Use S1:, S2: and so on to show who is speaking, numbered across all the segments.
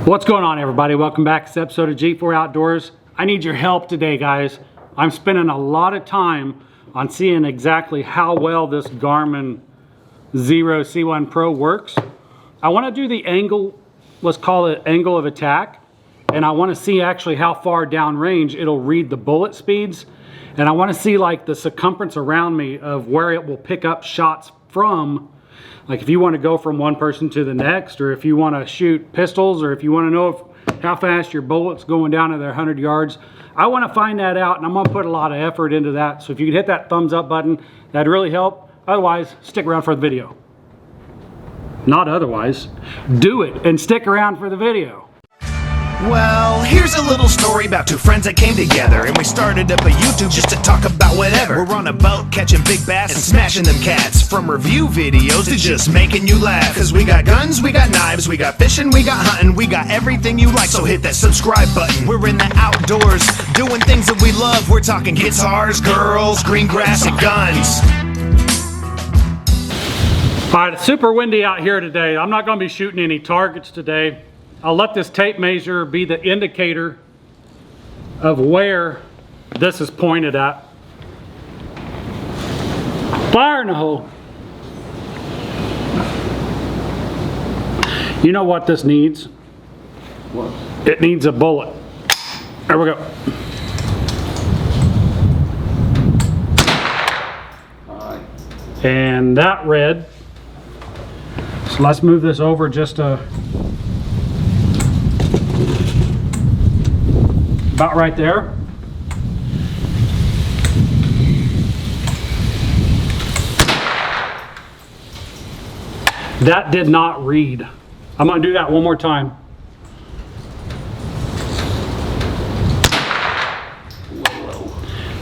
S1: What's going on, everybody? Welcome back to this episode of G4 Outdoors. I need your help today, guys. I'm spending a lot of time on seeing exactly how well this Garmin XERO C1 Pro works. I want to do the angle, let's call it angle of attack, and I want to see actually how far downrange it'll read the bullet speeds, and I want to see like the circumference around me of where it will pick up shots from. Like if you want to go from one person to the next, or if you want to shoot pistols, or if you want to know how fast your bullet's going down to their 100 yards. I want to find that out, and I'm going to put a lot of effort into that. So if you could hit that thumbs up button, that'd really help. Otherwise, stick around for the video. Not otherwise. Do it and stick around for the video.
S2: Well, here's a little story about two friends that came together, and we started up a YouTube just to talk about whatever. We're on a boat catching big bass and smashing them cats. From review videos to just making you laugh. Cause we got guns, we got knives, we got fishing, we got hunting, we got everything you like, so hit that subscribe button. We're in the outdoors, doing things that we love. We're talking guitars, girls, green grass, and guns.
S1: Alright, it's super windy out here today. I'm not going to be shooting any targets today. I'll let this tape measure be the indicator of where this is pointed at. Fire in the hole. You know what this needs? What? It needs a bullet. There we go.
S3: Alright.
S1: And that read. So let's move this over just a about right there. That did not read. I'm going to do that one more time.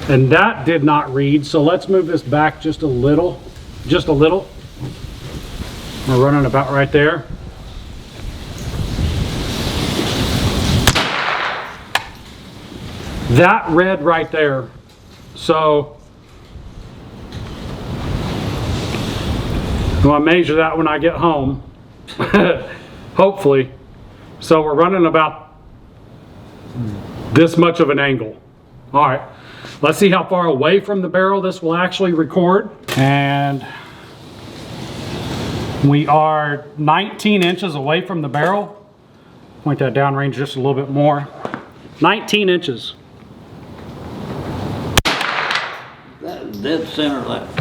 S1: And that did not read, so let's move this back just a little. Just a little. We're running about right there. That read right there. So I'm going to measure that when I get home. Hopefully. So we're running about this much of an angle. Alright, let's see how far away from the barrel this will actually record. And we are 19 inches away from the barrel. Point that downrange just a little bit more. 19 inches.
S3: Dead center left.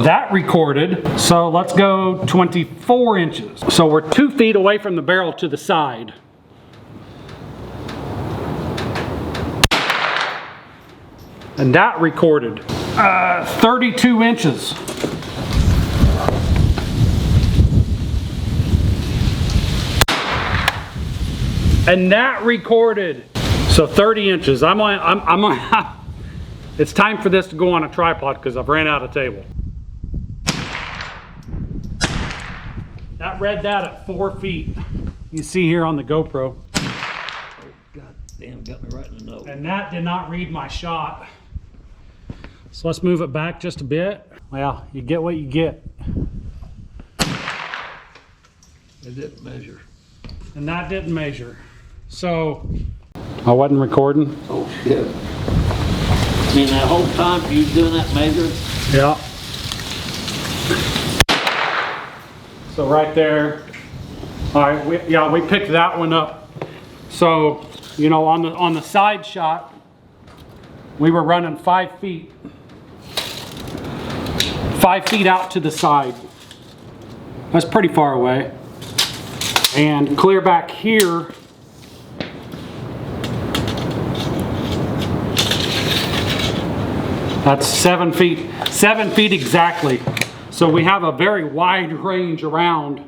S1: That recorded, so let's go 24 inches. So we're 2 feet away from the barrel to the side. And that recorded 32 inches. And that recorded, so 30 inches. It's time for this to go on a tripod because I've ran out of table. That read that at 4 feet. You see here on the GoPro.
S3: Oh, God damn, got me right in the nose.
S1: And that did not read my shot. So let's move it back just a bit. Well, you get what you get.
S3: It didn't measure.
S1: And that didn't measure. So, I wasn't recording.
S3: Oh, shit. I mean, that whole time you doing that measuring?
S1: Yeah. So right there. All right, we picked that one up. So, you know, on the side shot, we were running 5 feet. 5 feet out to the side. That's pretty far away. And clear back here, that's 7 feet. 7 feet exactly. So we have a very wide range around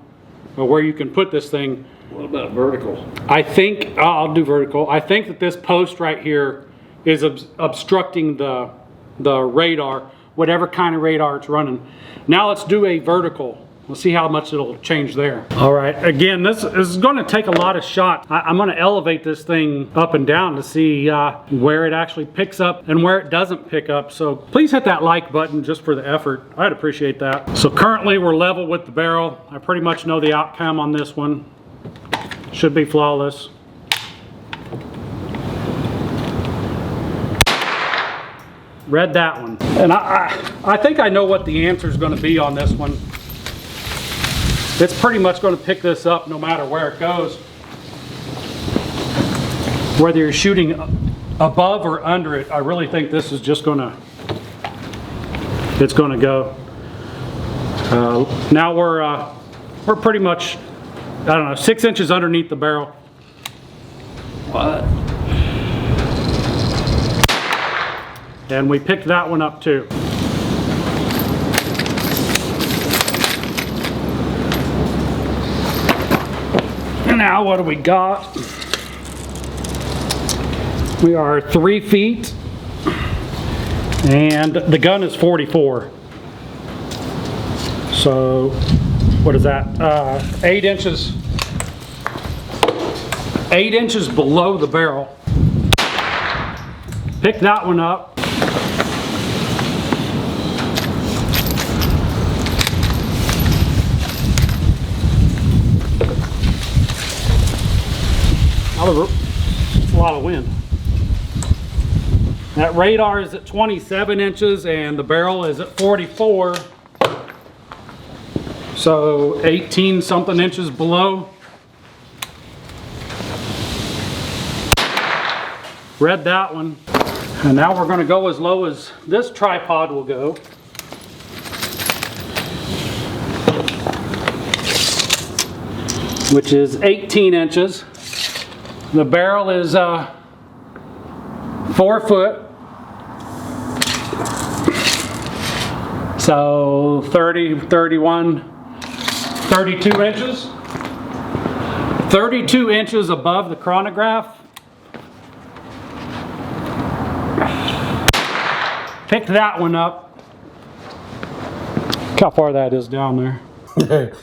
S1: where you can put this thing.
S3: What about vertical?
S1: I think, I'll do vertical. I think that this post right here is obstructing the radar, whatever kind of radar it's running. Now let's do a vertical. We'll see how much it'll change there. All right, again, this is going to take a lot of shots. I'm going to elevate this thing up and down to see where it actually picks up and where it doesn't pick up. So please hit that like button just for the effort. I'd appreciate that. So currently we're level with the barrel. I pretty much know the outcome on this one. Should be flawless. Read that one. And I think I know what the answer is going to be on this one. It's pretty much going to pick this up no matter where it goes. Whether you're shooting above or under it, I really think this is just going to, it's going to go. Now we're pretty much, I don't know, 6 inches underneath the barrel.
S3: What?
S1: And we picked that one up too. And now what do we got? We are 3 feet and the gun is 44. So what is that? 8 inches. 8 inches below the barrel. Pick that one up. It's a lot of wind. That radar is at 27 inches and the barrel is at 44. So 18 something inches below. Read that one. And now we're going to go as low as this tripod will go. Which is 18 inches. The barrel is 4 foot. So 30, 31, 32 inches. 32 inches above the chronograph. Pick that one up. Look how far that is down there.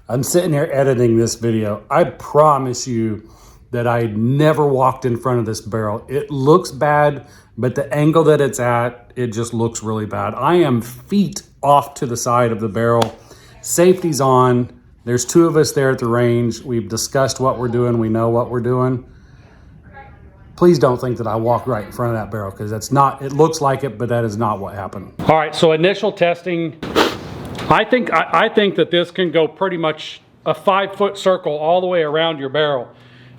S4: I'm sitting here editing this video. I promise you that I never walked in front of this barrel. It looks bad, but the angle that it's at, it just looks really bad. I am feet off to the side of the barrel. Safety's on. There's 2 of us there at the range. We've discussed what we're doing. We know what we're doing. Please don't think that I walked right in front of that barrel, because that's not, it looks like it, but that is not what happened.
S1: All right, so initial testing. I think that this can go pretty much a 5 foot circle all the way around your barrel.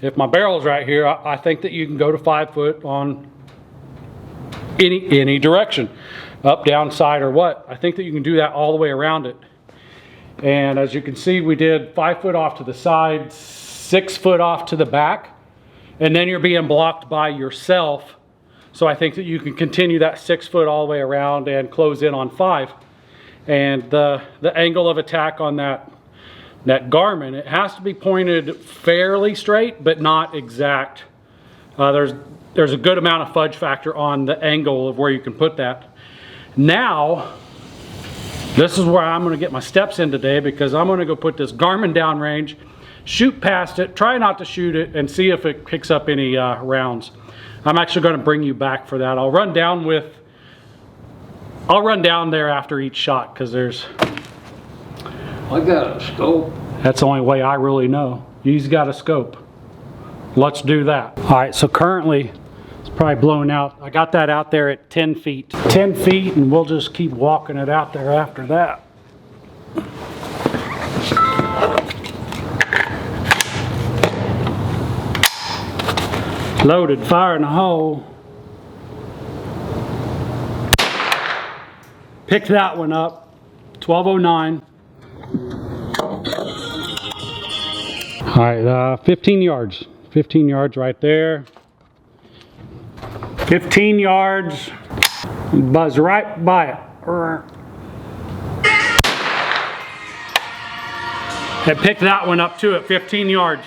S1: If my barrel's right here, I think that you can go to 5 foot on any direction, up, down, side, or what. I think that you can do that all the way around it. And as you can see, we did 5 foot off to the side, 6 foot off to the back, and then you're being blocked by yourself. So I think that you can continue that 6 foot all the way around and close in on 5. And the angle of attack on that Garmin, it has to be pointed fairly straight, but not exact. There's a good amount of fudge factor on the angle of where you can put that. Now, this is where I'm going to get my steps in today, because I'm going to go put this Garmin downrange, shoot past it, try not to shoot it, and see if it picks up any rounds. I'm actually going to bring you back for that. I'll run down there after each shot, because there's...
S3: I got a scope.
S1: That's the only way I really know. You've got a scope. Let's do that. All right, so currently, it's probably blown out. I got that out there at 10 feet. 10 feet, and we'll just keep walking it out there after that. Loaded, fire in the hole. Pick that one up, 1209. All right, 15 yards. 15 yards right there. 15 yards. Buzz right by it. And pick that one up too at 15 yards.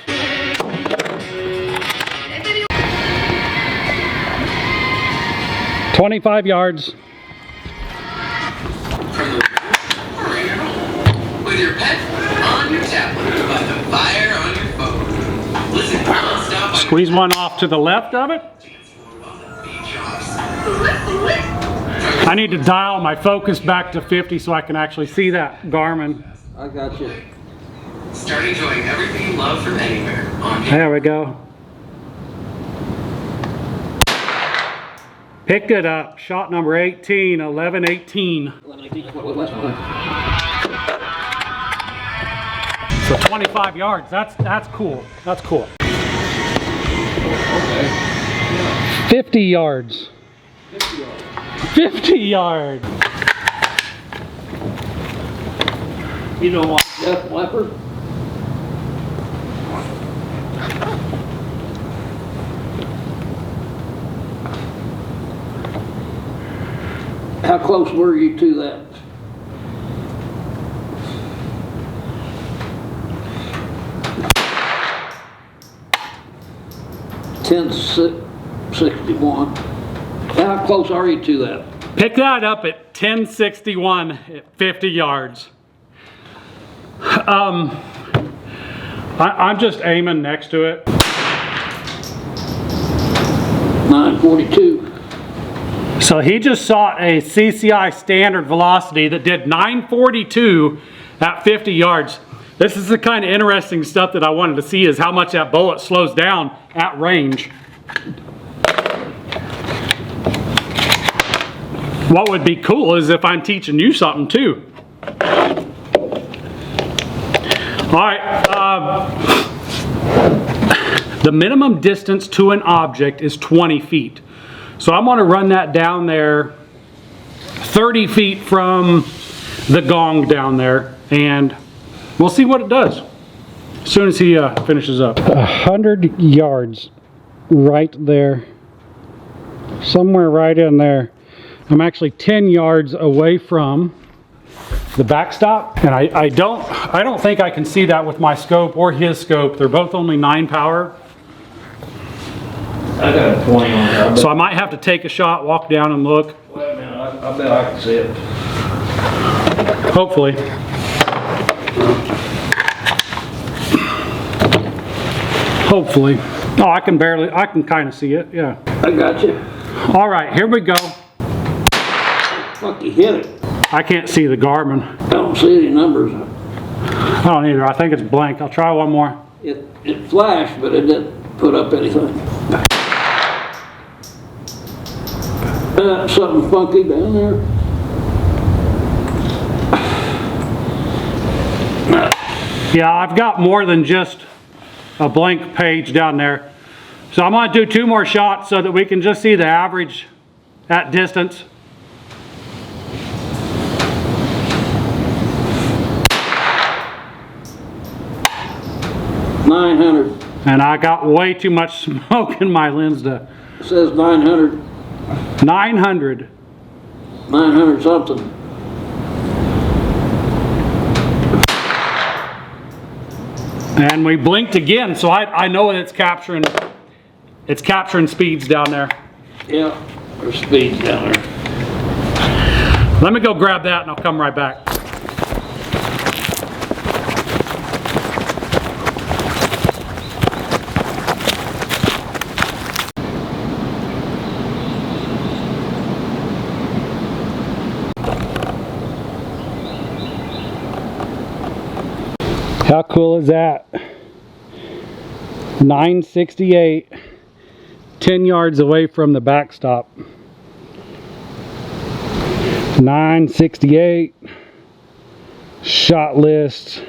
S1: $25 yards.
S5: With your pet on your tablet, by the fire on your phone. Listen, stop.
S1: Squeeze one off to the left of it. I need to dial my focus back to 50 so I can actually see that Garmin.
S3: I got you.
S5: Start enjoying everything you love from anywhere on
S1: There we go. Picked it up. Shot number 18, 11-18. So 25 yards. That's cool. That's cool. 50 yards. 50 yards.
S3: You know what, Def Leppard? How close were you to that? $10.61. How close are you to that?
S1: Pick that up at 1061 at 50 yards. I'm just aiming next to it.
S3: 942.
S1: So he just saw a CCI standard velocity that did 942 at 50 yards. This is the kind of interesting stuff that I wanted to see, is how much that bullet slows down at range. What would be cool is if I'm teaching you something too. All right, the minimum distance to an object is 20 feet. So I'm gonna run that down there 30 feet from the gong down there, and we'll see what it does as soon as he finishes up. 100 yards right there, somewhere right in there. I'm actually 10 yards away from the backstop, and I don't think I can see that with my scope or his scope. They're both only 9 power.
S3: I got a 20 on there.
S1: So I might have to take a shot, walk down and look.
S3: Wait a minute, I bet I can see it.
S1: Hopefully. Hopefully. Oh, I can kind of see it, yeah.
S3: I got you.
S1: All right, here we go.
S3: Fuck, you hit it.
S1: I can't see the Garmin.
S3: I don't see any numbers.
S1: I don't either. I think it's blank. I'll try one more.
S3: It flashed, but it didn't put up anything. Something funky down there.
S1: Yeah, I've got more than just a blank page down there. So I'm going to do 2 more shots so that we can just see the average at distance.
S3: $900.
S1: And I got way too much smoke in my lens to...
S3: It says 900.
S1: 900.
S3: 900 something.
S1: And we blinked again, so I know it's capturing speeds down there.
S3: Yeah, there's speeds down there.
S1: Let me go grab that and I'll come right back. How cool is that? 968, 10 yards away from the backstop. 968, shot list.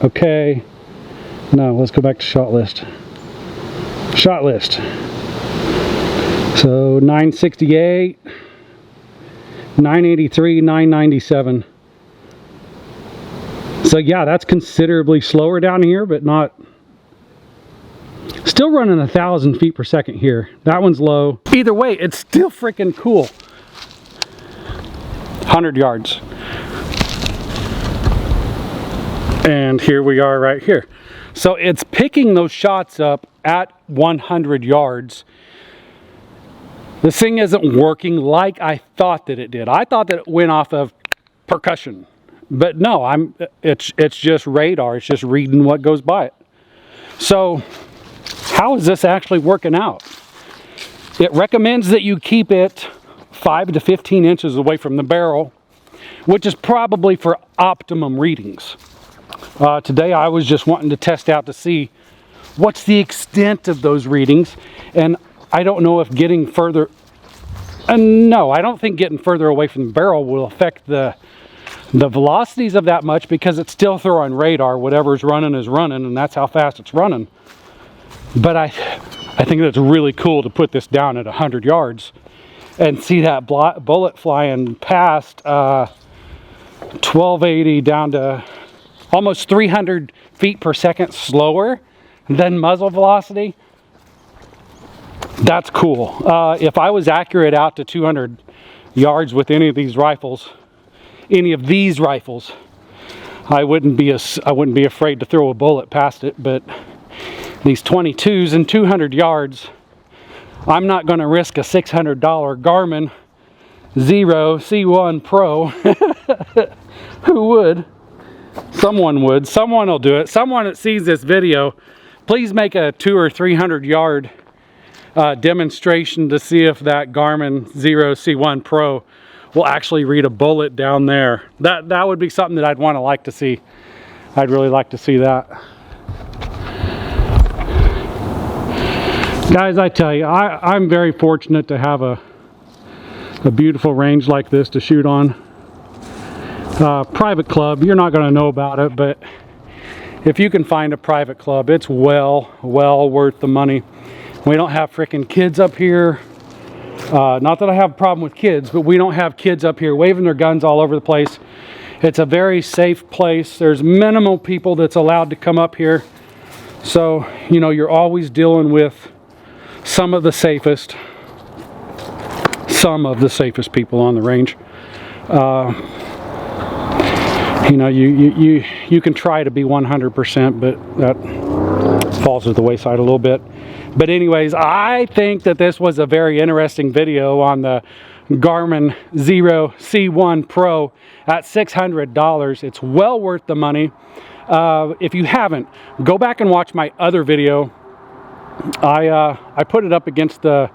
S1: Okay, no, let's go back to shot list. Shot list. So 968, 983, 997. So yeah, that's considerably slower down here, but not... Still running 1,000 feet per second here. That one's low. Either way, it's still freaking cool. 100 yards. And here we are right here. So it's picking those shots up at 100 yards. This thing isn't working like I thought that it did. I thought that it went off of percussion. But no, it's just radar. It's just reading what goes by it. So how is this actually working out? It recommends that you keep it 5 to 15 inches away from the barrel, which is probably for optimum readings. Today I was just wanting to test out to see what's the extent of those readings, and I don't know if getting further, no, I don't think getting further away from the barrel will affect the velocities of that much, because it's still throwing radar. Whatever's running is running, and that's how fast it's running. But I think that's really cool to put this down at 100 yards and see that bullet flying past 1280 down to almost 300 feet per second slower than muzzle velocity. That's cool. If I was accurate out to 200 yards with any of these rifles, I wouldn't be afraid to throw a bullet past it. But these 22s and 200 yards, I'm not going to risk a $600 Garmin XERO C1 Pro. Who would? Someone would. Someone will do it. Someone that sees this video, please make a 200 or 300 yard demonstration to see if that Garmin XERO C1 Pro will actually read a bullet down there. That would be something that I'd like to see. I'd really like to see that. Guys, I tell you, I'm very fortunate to have a beautiful range like this to shoot on. Private club, you're not going to know about it, but if you can find a private club, it's well worth the money. We don't have freaking kids up here. Not that I have a problem with kids, but we don't have kids up here waving their guns all over the place. It's a very safe place. There's minimal people that's allowed to come up here. So, you know, you're always dealing with some of the safest people on the range. You know, you can try to be 100%, but that falls to the wayside a little bit. But anyways, I think that this was a very interesting video on the Garmin XERO C1 Pro at $600. It's well worth the money. If you haven't, go back and watch my other video. I put it up against the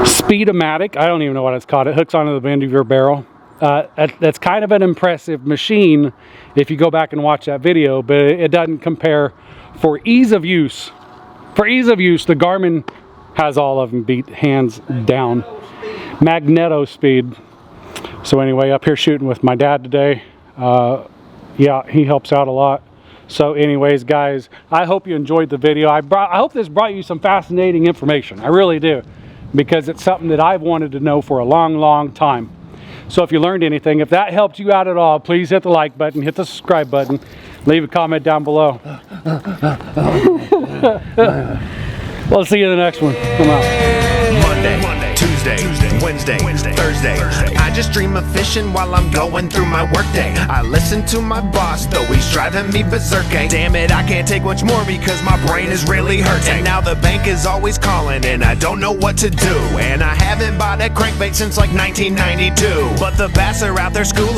S1: Speedomatic. I don't even know what it's called. It hooks onto the end of your barrel. That's kind of an impressive machine if you go back and watch that video, but it doesn't compare for ease of use. For ease of use, the Garmin has all of them beat hands down. Magneto speed. So anyway, up here shooting with my dad today. Yeah, he helps out a lot. So anyways, guys, I hope you enjoyed the video. I hope this brought you some fascinating information. I really do, because it's something that I've wanted to know for a long time. So if you learned anything, if that helped you out at all, please hit the like button, hit the subscribe button, leave a comment down below. We'll see you in the next one. Come on.
S2: Monday, Tuesday, Wednesday, Thursday. I just dream of fishing while I'm going through my workday. I listen to my boss, though he's driving me berserk. Damn it, I can't take much more because my brain is really hurting. And now the bank is always calling and I don't know what to do. And I haven't bought a crankbait since like 1992. But the bass are out there schooling.